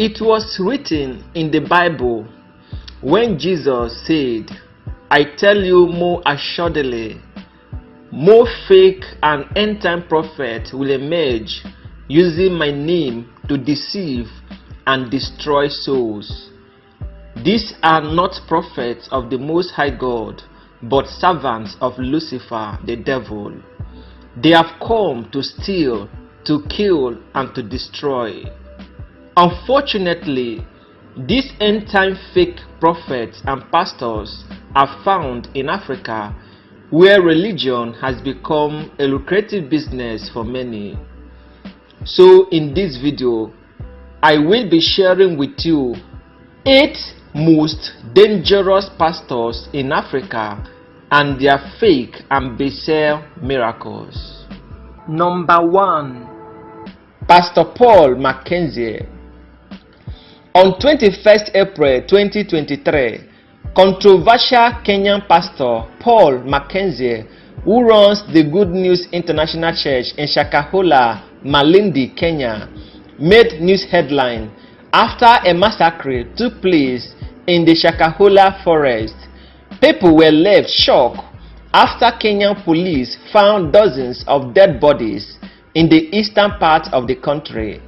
It was written in the Bible when Jesus said, "I tell you more assuredly, more fake and end-time prophets will emerge using my name to deceive and destroy souls. These are not prophets of the Most High God, but servants of Lucifer the devil. They have come to steal, to kill, and to destroy." Unfortunately, these end-time fake prophets and pastors are found in Africa, where religion has become a lucrative business for many. So in this video, I will be sharing with you 8 most dangerous pastors in Africa and their fake and bizarre miracles. Number 1. Pastor Paul Mackenzie. On 21st April 2023, controversial Kenyan pastor Paul Mackenzie, who runs the Good News International Church in Shakahola, Malindi, Kenya, made news headline after a massacre took place in the Shakahola forest. People were left shocked after Kenyan police found dozens of dead bodies in the eastern part of the country.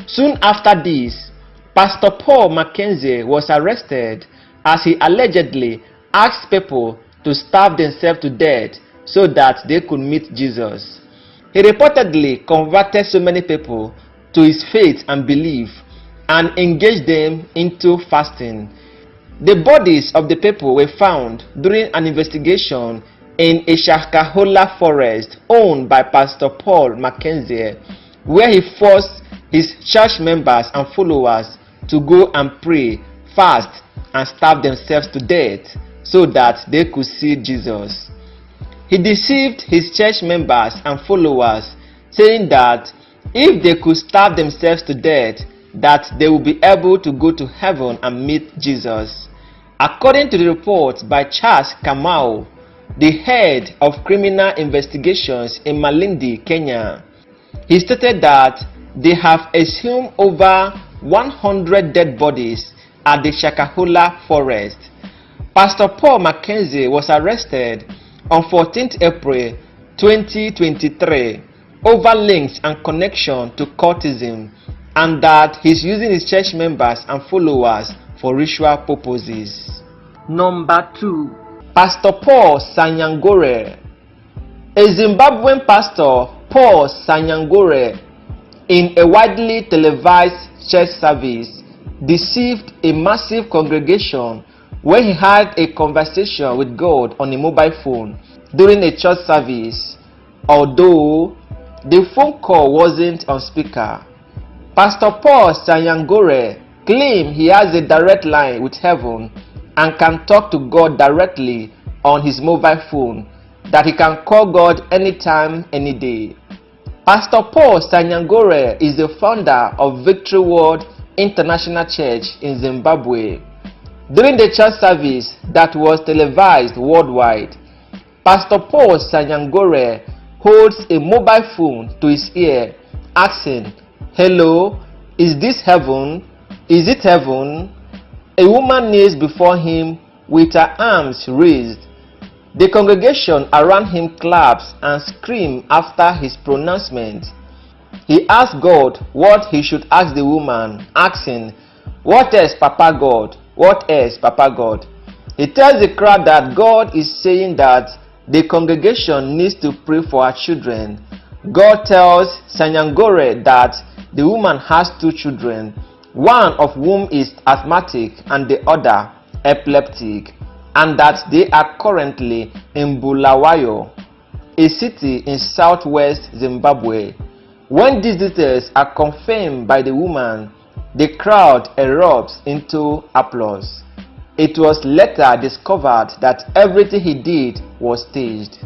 Soon after this, Pastor Paul Mackenzie was arrested as he allegedly asked people to starve themselves to death so that they could meet Jesus. He reportedly converted so many people to his faith and belief and engaged them into fasting. The bodies of the people were found during an investigation in a Shakahola forest owned by Pastor Paul Mackenzie, where he forced his church members and followers to go and pray, fast, and starve themselves to death so that they could see Jesus. He deceived his church members and followers, saying that if they could starve themselves to death, that they would be able to go to heaven and meet Jesus. According to the report by Charles Kamau, the head of criminal investigations in Malindi, Kenya, he stated that they have exhumed over 100 dead bodies at the Shakahola forest. Pastor Paul Mackenzie was arrested on 14th April 2023 over links and connection to cultism, and that he's using his church members and followers for ritual purposes. Number 2. Pastor Paul Sanyangore. A Zimbabwean pastor, Paul Sanyangore, in a widely televised church service, deceived a massive congregation when he had a conversation with God on a mobile phone during a church service, although the phone call wasn't on speaker. Pastor Paul Sanyangore claimed he has a direct line with heaven and can talk to God directly on his mobile phone, that he can call God anytime, any day. Pastor Paul Sanyangore is the founder of Victory World International Church in Zimbabwe. During the church service that was televised worldwide, Pastor Paul Sanyangore holds a mobile phone to his ear, asking, "Hello, is this heaven? Is it heaven?" A woman kneels before him with her arms raised. The congregation around him claps and screams after his pronouncement. He asks God what he should ask the woman, asking, "What else, Papa God? What else, Papa God?" He tells the crowd that God is saying that the congregation needs to pray for her children. God tells Sanyangore that the woman has 2 children, one of whom is asthmatic and the other epileptic, and that they are currently in Bulawayo, a city in southwest Zimbabwe. When these details are confirmed by the woman, the crowd erupts into applause. It was later discovered that everything he did was staged.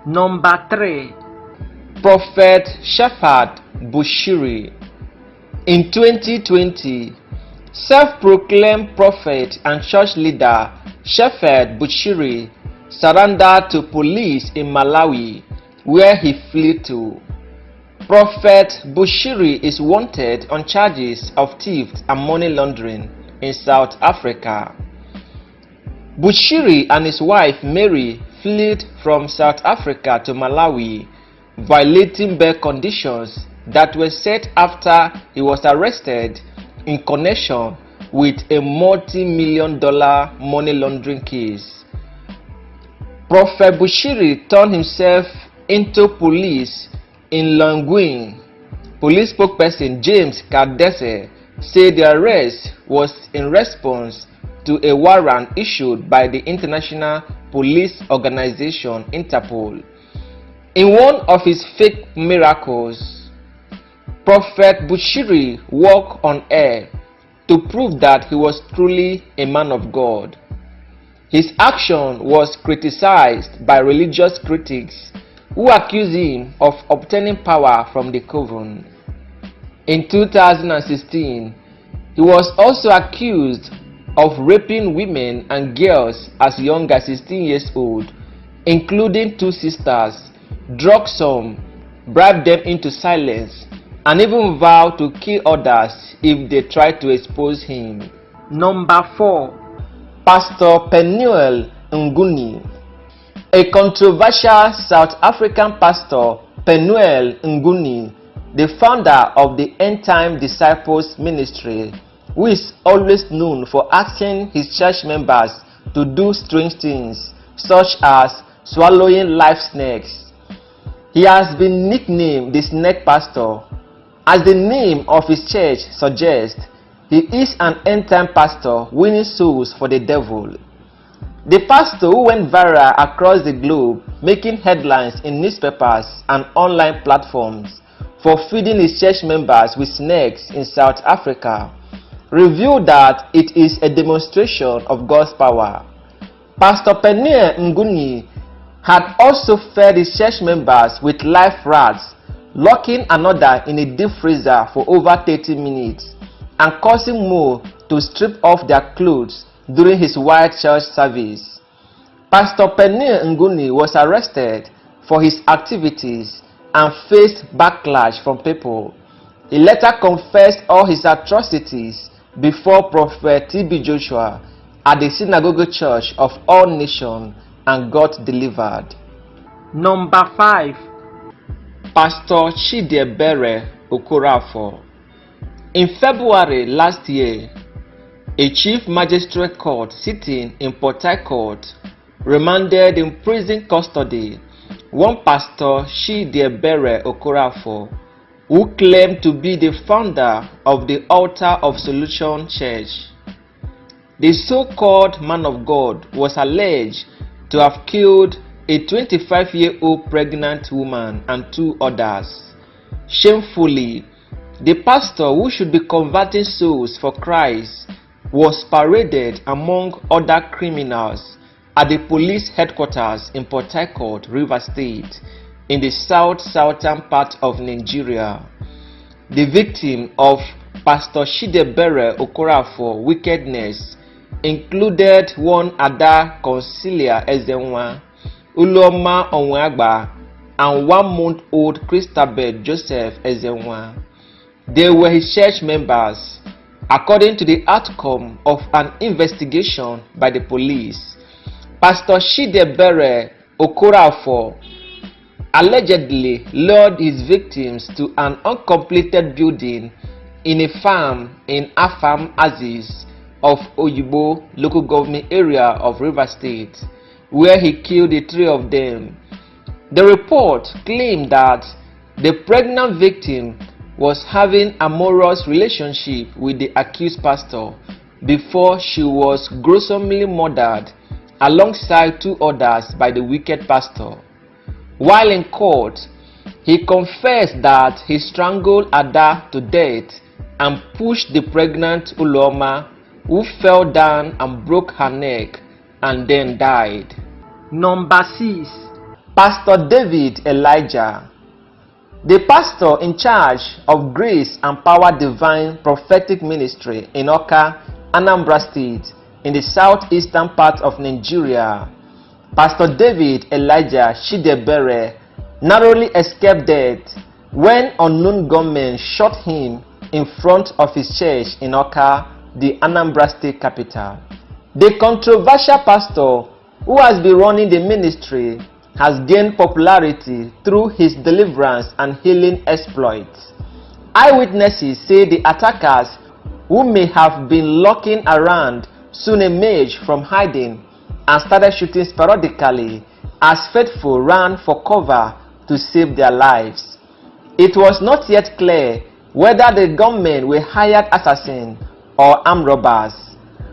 Number 3. Prophet Shepherd Bushiri. In 2020, self-proclaimed prophet and church leader Shepherd Prophet Bushiri is wanted on charges of theft and money laundering in South Africa. Bushiri and his wife Mary fled from South Africa to Malawi, violating bail conditions that were set after he was arrested in connection with a multi-million-dollar money laundering case. Prophet Bushiri turned himself into police in Longwing. Police spokesperson James Kardese said the arrest was in response to a warrant issued by the International Police Organization Interpol. In one of his fake miracles, Prophet Bushiri walked on air to prove that he was truly a man of God. His action was criticized by religious critics who accused him of obtaining power from the coven. In 2016, he was also accused of raping women and girls as young as 16 years old, including 2 sisters, drug some, bribed them into silence, and even vowed to kill others if they tried to expose him. Number 4. Pastor Penuel Nguni. A controversial South African pastor, Penuel Nguni, the founder of the End Time Disciples Ministry, who is always known for asking his church members to do strange things, such as swallowing live snakes. He has been nicknamed the Snake Pastor. As the name of his church suggests, he is an end-time pastor winning souls for the devil. The pastor, who went viral across the globe, making headlines in newspapers and online platforms for feeding his church members with snakes in South Africa, revealed that it is a demonstration of God's power. Pastor Penuel Nguni had also fed his church members with live rats, locking another in a deep freezer for over 30 minutes and causing more to strip off their clothes during his wild church service. Pastor Penuel Nguni was arrested for his activities and faced backlash from people. He later confessed all his atrocities before Prophet TB Joshua at the Synagogue Church of All Nations and got delivered. Number 5. Pastor Chidiebere Okorafor. In February last year, a chief magistrate court sitting in Port Harcourt remanded in prison custody one Pastor Chidiebere Okorafor, who claimed to be the founder of the Altar of Solution Church. The so-called man of God was alleged to have killed a 25-year-old pregnant woman and 2 others. Shamefully, the pastor, who should be converting souls for Christ, was paraded among other criminals at the police headquarters in Port Harcourt, Rivers State, in the southern part of Nigeria. The victim of Pastor Chidiebere Okorafor wickedness included one Ada Consilia Ezenwa, Uloma Onwagba, and 1-month-old Christabel Joseph Ezenwa. They were his church members, according to the outcome of an investigation by the police. Pastor Chidiebere Okorafor allegedly lured his victims to an uncompleted building in a farm in Afam Aziz of Oyibo local government area of Rivers State, where he killed the 3 of them. The report claimed that the pregnant victim was having a amorous relationship with the accused pastor before she was gruesomely murdered alongside 2 others by the wicked pastor. While in court, he confessed that he strangled Ada to death and pushed the pregnant Uloma, who fell down and broke her neck and then died. Number 6. Pastor David Elijah. The pastor in charge of Grace and Power Divine Prophetic Ministry in Awka, Anambra State, in the southeastern part of Nigeria, Pastor David Elijah Chidiebere, narrowly escaped death when unknown gunmen shot him in front of his church in Awka, the Anambra State capital. The controversial pastor, who has been running the ministry, has gained popularity through his deliverance and healing exploits. Eyewitnesses say the attackers, who may have been lurking around, soon emerged from hiding and started shooting sporadically as faithful ran for cover to save their lives. It was not yet clear whether the gunmen were hired assassins or armed robbers,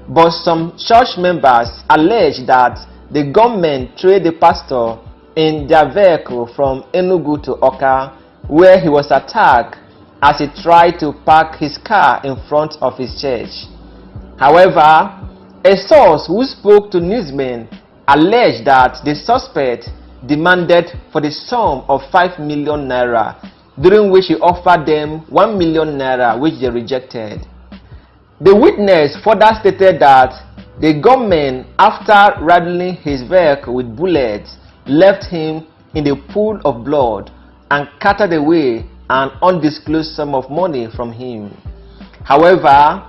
but some church members alleged that the gunmen trailed the pastor in their vehicle from Enugu to Awka, where he was attacked as he tried to park his car in front of his church. However, a source who spoke to newsmen alleged that the suspect demanded for the sum of 5 million naira, during which he offered them 1 million naira, which they rejected. The witness further stated that the gunmen, after rattling his vehicle with bullets, left him in the pool of blood and carted away an undisclosed sum of money from him. However,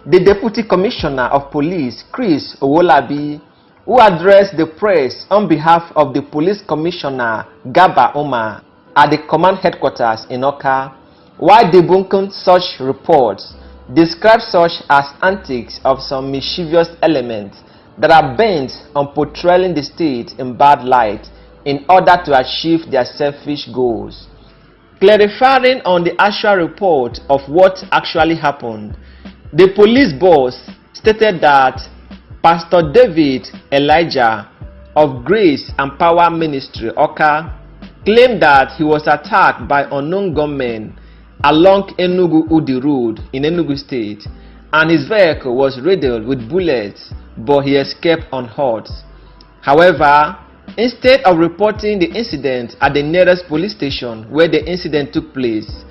the Deputy Commissioner of Police, Chris Owolabi, who addressed the press on behalf of the Police Commissioner, Garba Umar, at the command headquarters in Awka, while debunking such reports, described such as antics of some mischievous elements that are bent on portraying the state in bad light in order to achieve their selfish goals. Clarifying on the actual report of what actually happened, the police boss stated that Pastor David Elijah of Grace and Power Ministry, Awka, claimed that he was attacked by unknown gunmen along Enugu-Udi Road in Enugu State, and his vehicle was riddled with bullets, but he escaped unhurt. However, instead of reporting the incident at the nearest police station where the incident took place,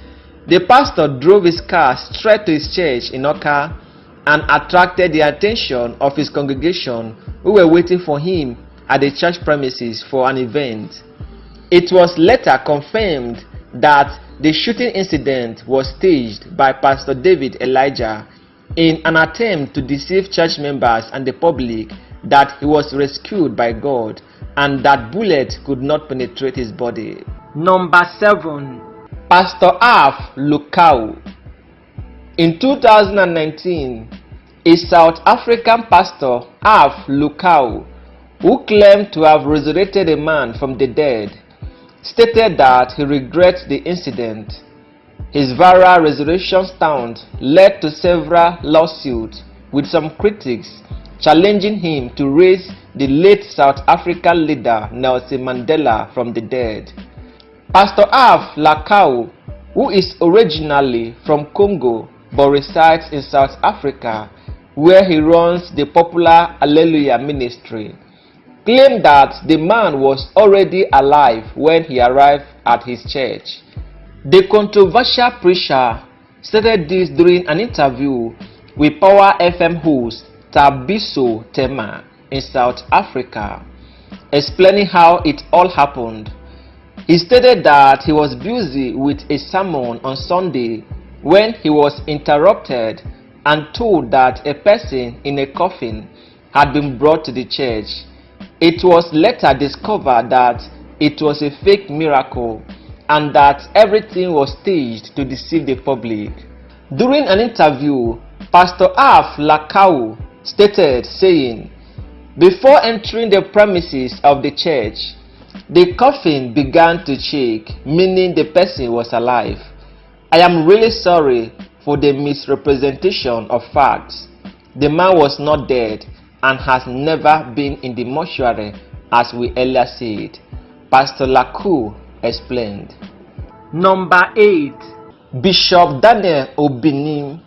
the pastor drove his car straight to his church in Awka and attracted the attention of his congregation, who were waiting for him at the church premises for an event. It was later confirmed that the shooting incident was staged by Pastor David Elijah in an attempt to deceive church members and the public that he was rescued by God and that bullets could not penetrate his body. Number 7. Pastor Alf Lukau. In 2019, a South African pastor, Alf Lukau, who claimed to have resurrected a man from the dead, stated that he regrets the incident. His viral resurrection stunt led to several lawsuits, with some critics challenging him to raise the late South African leader Nelson Mandela from the dead. Pastor Alf Lukau, who is originally from Congo but resides in South Africa, where he runs the popular Alleluia ministry, claimed that the man was already alive when he arrived at his church. The controversial preacher stated this during an interview with Power FM host Thabiso Tema in South Africa, explaining how it all happened. He stated that he was busy with a sermon on Sunday when he was interrupted and told that a person in a coffin had been brought to the church. It was later discovered that it was a fake miracle and that everything was staged to deceive the public. During an interview, Pastor Alf Lukau stated, saying, "Before entering the premises of the church, the coffin began to shake, meaning the person was alive. I am really sorry for the misrepresentation of facts. The man was not dead and has never been in the mortuary as we earlier said," Pastor Lukau explained. Number 8. Bishop Daniel Obinim.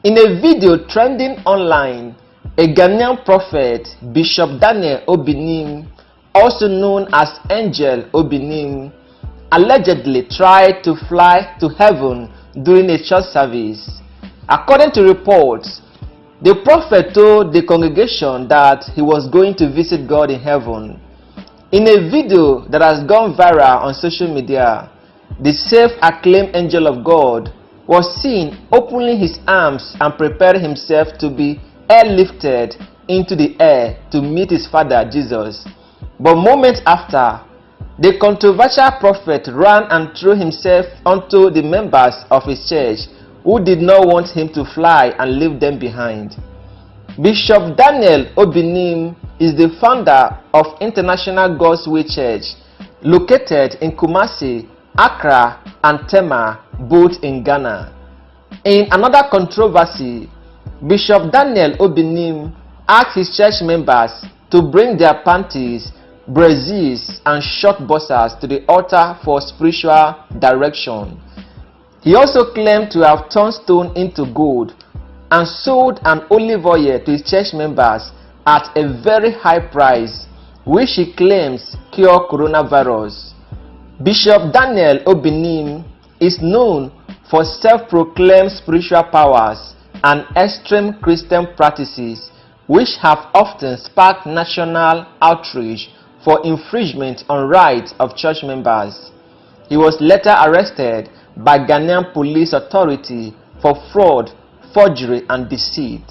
In a video trending online, a Ghanaian prophet, Bishop Daniel Obinim, also known as Angel Obinim, allegedly tried to fly to heaven during a church service. According to reports, the prophet told the congregation that he was going to visit God in heaven. In a video that has gone viral on social media, the self-acclaimed angel of God, was seen opening his arms and preparing himself to be airlifted into the air to meet his father Jesus. But moments after, the controversial prophet ran and threw himself onto the members of his church who did not want him to fly and leave them behind. Bishop Daniel Obinim is the founder of International God's Way Church, located in Kumasi, Accra, and Tema, both in Ghana. In another controversy, Bishop Daniel Obinim asked his church members to bring their panties, braziers, and short boxers to the altar for spiritual direction. He also claimed to have turned stone into gold and sold an olive oil to his church members at a very high price, which he claims cure coronavirus. Bishop Daniel Obinim is known for self-proclaimed spiritual powers and extreme Christian practices, which have often sparked national outrage for infringement on rights of church members. He was later arrested by Ghanaian police authority for fraud, forgery, and deceit.